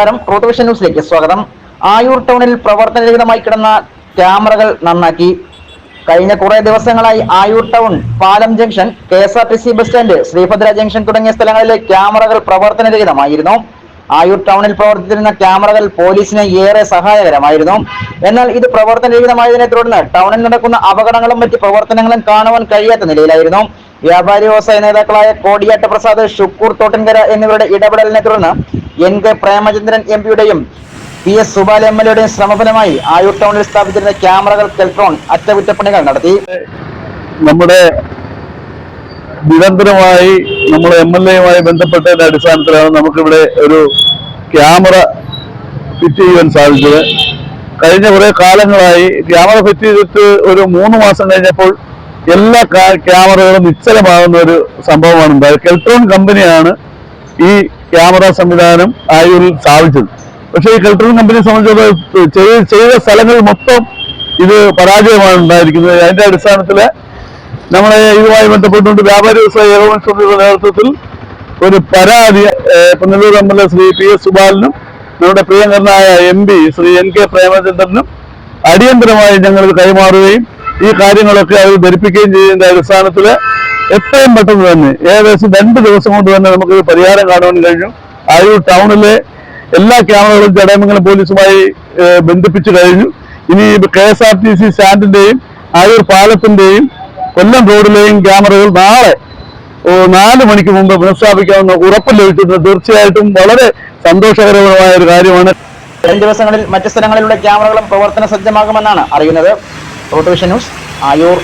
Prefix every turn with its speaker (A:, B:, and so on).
A: നമസ്കാരം. Truth vision ന്യൂസിലേക്ക് സ്വാഗതം. ആയൂർ ടൗണിൽ പ്രവർത്തനരഹിതമായി കിടന്ന ക്യാമറകൾ നന്നാക്കി. കഴിഞ്ഞ കുറെ ദിവസങ്ങളായി ആയൂർ ടൗൺ, പാലം junction, KSRTC bus stand, Sreebhadra junction തുടങ്ങിയ സ്ഥലങ്ങളിലെ ക്യാമറകൾ പ്രവർത്തനരഹിതമായിരുന്നു. ആയൂർ ടൗണിൽ പ്രവർത്തിച്ചിരുന്ന ക്യാമറകൾ പോലീസിന് ഏറെ സഹായകരമായിരുന്നു. എന്നാൽ ഇത് പ്രവർത്തനരഹിതമായതിനെ തുടർന്ന് ടൗണിൽ നടക്കുന്ന അപകടങ്ങളും മറ്റ് പ്രവർത്തനങ്ങളും കാണുവാൻ കഴിയാത്ത നിലയിലായിരുന്നു. വ്യാപാരി വ്യവസായ നേതാക്കളായ കോടിയാട്ട് പ്രസാദ്, ഷുക്കൂർ തോട്ടൻകര എന്നിവരുടെ ഇടപെടലിനെ തുടർന്ന് NK പ്രേമചന്ദ്രൻ MPയുടെയും PS സുബാൽ MLAയുടെയും ശ്രമഫലമായി ആയൂർ ടൗണിൽ സ്ഥാപിച്ചിരുന്ന ക്യാമറകൾ കെൽട്രോൺ അറ്റകുറ്റപ്പണികൾ നടത്തി.
B: നമ്മുടെ നിരന്തരമായി നമ്മുടെ MLAയുമായി ബന്ധപ്പെട്ടതിന്റെ അടിസ്ഥാനത്തിലാണ് നമുക്കിവിടെ ഒരു ക്യാമറ ഫിറ്റ് ചെയ്യാൻ സാധിച്ചത്. കഴിഞ്ഞ കുറെ കാലങ്ങളായി ക്യാമറ ഫിറ്റ് ചെയ്തിട്ട് ഒരു 3 മാസം കഴിഞ്ഞപ്പോൾ എല്ലാ ക്യാമറകളും നിശ്ചലമാകുന്ന ഒരു സംഭവമാണ് ഉണ്ടായത്. കെൽട്രോൺ കമ്പനിയാണ് ഈ ക്യാമറ സംവിധാനം ആയൂരിൽ സ്ഥാപിച്ചത്. പക്ഷേ ഈ കെൽട്രോൺ കമ്പനിയെ സംബന്ധിച്ചിടത്തോളം ചെയ്ത സ്ഥലങ്ങൾ മൊത്തം ഇത് പരാജയമാണ് ഉണ്ടായിരിക്കുന്നത്. അതിന്റെ അടിസ്ഥാനത്തിൽ നമ്മളെ ഇതുമായി ബന്ധപ്പെട്ടുകൊണ്ട് വ്യാപാരി വ്യവസായ ഏകോപന സമിതിയുടെ നേതൃത്വത്തിൽ ഒരു പരാതി പുനലൂർ MLA ശ്രീ PS സുബാലിനും നമ്മുടെ പ്രിയങ്കരനായ MP ശ്രീ NK പ്രേമചന്ദ്രനും അടിയന്തരമായി ഞങ്ങൾ കൈമാറുകയും ഈ കാര്യങ്ങളൊക്കെ അവർ ധരിപ്പിക്കുകയും ചെയ്യുന്നതിന്റെ അടിസ്ഥാനത്തിൽ എത്രയും പെട്ടെന്ന് തന്നെ ഏകദേശം 2 ദിവസം കൊണ്ട് തന്നെ നമുക്ക് പരിഹാരം കാണുവാൻ കഴിഞ്ഞു. ആയൂർ ടൗണിലെ എല്ലാ ക്യാമറകളും ചടയമംഗലം പോലീസുമായി ബന്ധിപ്പിച്ചു കഴിഞ്ഞു. ഇനി KSRTC സ്റ്റാൻഡിന്റെയും ആയൂർ പാലത്തിന്റെയും കൊല്ലം റോഡിലെയും ക്യാമറകൾ നാളെ 4 മണിക്ക് മുമ്പ് പുനഃസ്ഥാപിക്കാമെന്ന് ഉറപ്പ് ലഭിച്ചിട്ടുണ്ട്. തീർച്ചയായിട്ടും വളരെ സന്തോഷകരമായ ഒരു കാര്യമാണ്.
A: 2 ദിവസങ്ങളിൽ മറ്റ് സ്ഥലങ്ങളിലുള്ള ക്യാമറകളും പ്രവർത്തന സജ്ജമാകുമെന്നാണ് അറിയുന്നത്. Truth vision news, Ayur.